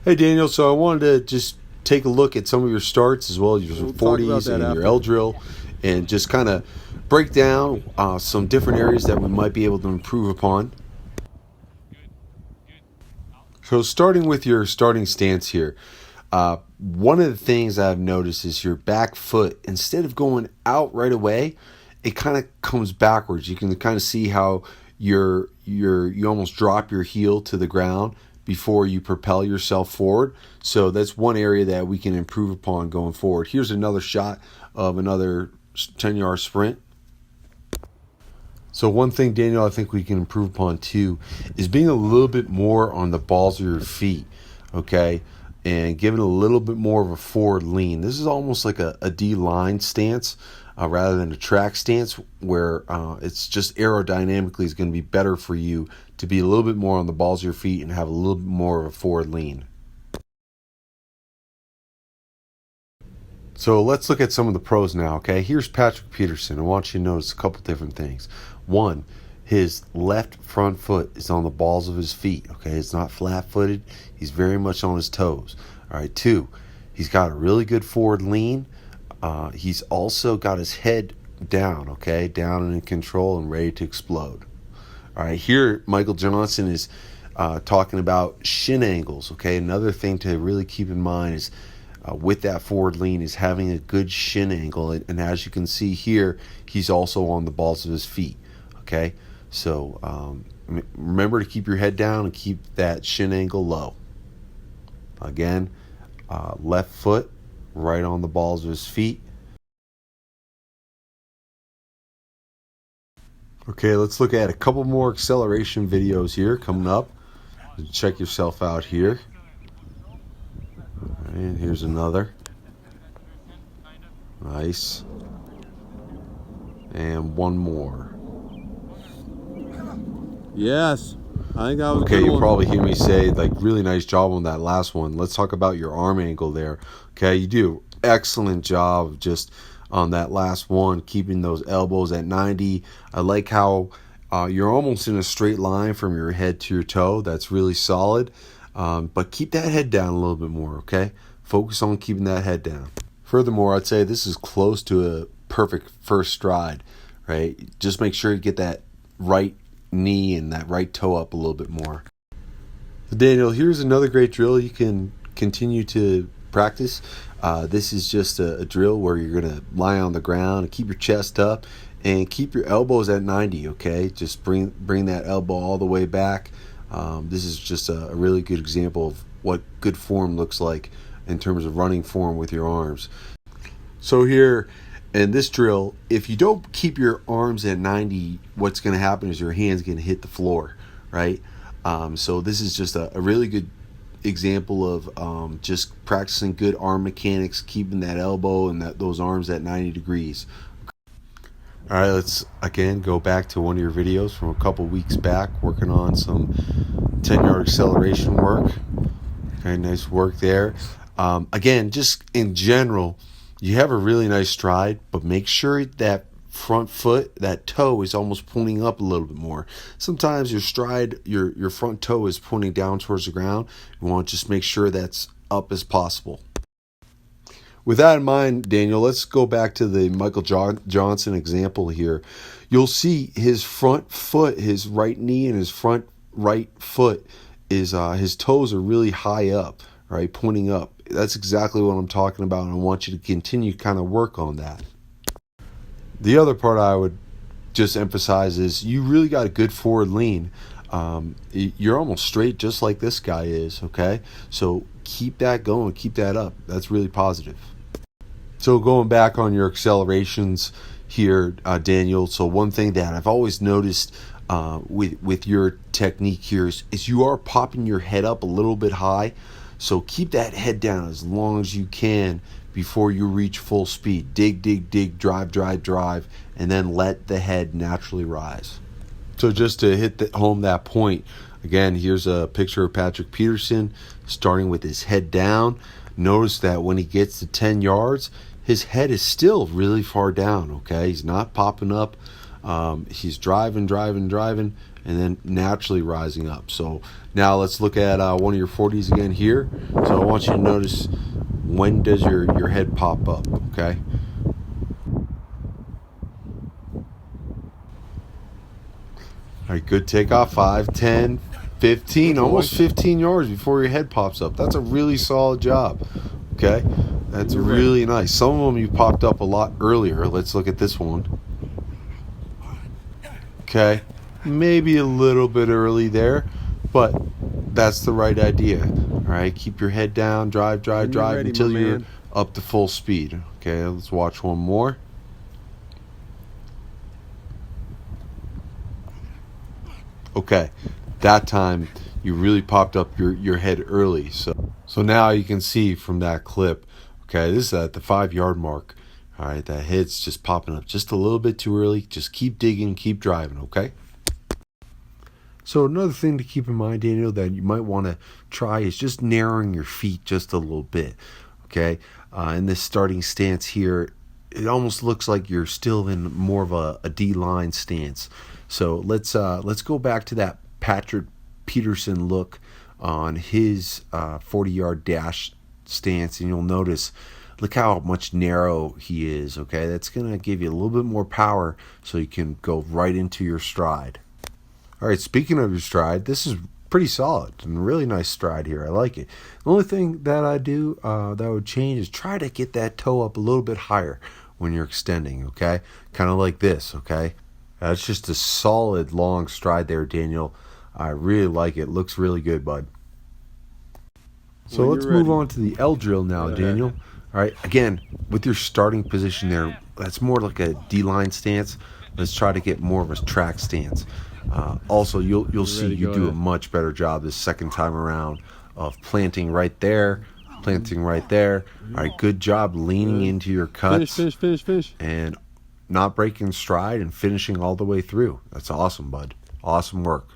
Hey Daniel, so I wanted to just take a look at some of your starts as well as your We'll talk about 40s that and your after. L drill, and just kind of break down some different areas that we might be able to improve upon. So starting with your starting stance here, one of the things I've noticed is your back foot, instead of going out right away, it kind of comes backwards. You can kind of see how you almost drop your heel to the ground before you propel yourself forward. So that's one area that we can improve upon going forward. Here's another shot of another 10-yard sprint. So one thing, Daniel, I think we can improve upon too is being a little bit more on the balls of your feet, okay, and giving a little bit more of a forward lean. This is almost like a D-line stance rather than a track stance, where it's just aerodynamically is going to be better for you to be a little bit more on the balls of your feet and have a little bit more of a forward lean. So let's look at some of the pros now, okay? Here's Patrick Peterson. I want you to notice a couple different things. One, his left front foot is on the balls of his feet, okay? It's not flat-footed. He's very much on his toes. All right, two, he's got a really good forward lean. He's also got his head down, okay? Down and in control and ready to explode. All right, here Michael Johnson is talking about shin angles, okay? Another thing to really keep in mind is with that forward lean is having a good shin angle. And as you can see here, he's also on the balls of his feet, okay? So remember to keep your head down and keep that shin angle low. Again, left foot right on the balls of his feet. Okay, let's look at a couple more acceleration videos here coming up. Check yourself out here. And here's another. Nice. And one more. Yes, I think that was a Okay, good you'll one. probably hear me say, like, really nice job on that last one. Let's talk about your arm angle there. Okay, you do excellent job of just on that last one, keeping those elbows at 90. I like how you're almost in a straight line from your head to your toe. That's really solid. But keep that head down a little bit more, okay? Focus on keeping that head down. Furthermore, I'd say this is close to a perfect first stride, right? Just make sure you get that right knee and that right toe up a little bit more. Daniel, here's another great drill you can continue to practice. This is just a drill where you're going to lie on the ground and keep your chest up and keep your elbows at 90, okay? Just bring that elbow all the way back. This is just a really good example of what good form looks like in terms of running form with your arms. So here in this drill, if you don't keep your arms at 90, what's going to happen is your hand's going to hit the floor, right? So this is just a really good example of just practicing good arm mechanics, keeping that elbow and those arms at 90 degrees. All right, let's again go back to one of your videos from a couple weeks back, working on some 10-yard acceleration work. Okay, nice work there. Again, just in general, you have a really nice stride, but make sure that front foot, that toe is almost pointing up a little bit more. Sometimes your stride, your front toe is pointing down towards the ground. You want to just make sure that's up as possible. With that in mind, Daniel, let's go back to the Michael Johnson example here. You'll see his front foot, his right knee and his front right foot is his toes are really high up, right, pointing up. That's exactly what I'm talking about, and I want you to continue to kind of work on that. The other part I would just emphasize is you really got a good forward lean. You're almost straight just like this guy is, okay? So keep that going, keep that up. That's really positive. So going back on your accelerations here, Daniel, so one thing that I've always noticed with your technique here is you are popping your head up a little bit high. So keep that head down as long as you can before you reach full speed. Dig, dig, dig, drive, drive, drive, and then let the head naturally rise. So just to hit home that point, again, here's a picture of Patrick Peterson starting with his head down. Notice that when he gets to 10 yards, his head is still really far down, okay? He's not popping up. He's driving, driving, driving, and then naturally rising up. So now let's look at one of your 40s again here. So I want you to notice, when does your head pop up, okay? All right, good takeoff. 5, 10, 15, almost 15 yards before your head pops up. That's a really solid job, okay? That's really nice. Some of them you popped up a lot earlier. Let's look at this one. Okay, maybe a little bit early there, but that's the right idea. All right, keep your head down, drive ready, until my you're man. up to full speed. Okay, let's watch one more. Okay, that time you really popped up your head early. So now you can see from that clip. Okay, this is at the 5 yard mark. All right, that head's just popping up just a little bit too early. Just keep digging, keep driving. Okay. So another thing to keep in mind, Daniel, that you might want to try is just narrowing your feet just a little bit. Okay, in this starting stance here, it almost looks like you're still in more of a D-line stance. So let's go back to that Patrick Peterson look on his 40-yard dash stance, and you'll notice, look how much narrow he is. Okay, that's gonna give you a little bit more power, so you can go right into your stride. All right, speaking of your stride, this is pretty solid and a really nice stride here. I like it. The only thing that I do that I would change is try to get that toe up a little bit higher when you're extending, okay? Kind of like this, okay? That's just a solid long stride there, Daniel. I really like it. Looks really good, bud. So let's move on to the L drill now, Daniel. All right, again, with your starting position there, that's more like a D-line stance. Let's try to get more of a track stance. Also, you'll see you do a much better job this second time around of planting right there. All right, good job leaning into your cuts. Finish. And not breaking stride and finishing all the way through. That's awesome, bud. Awesome work.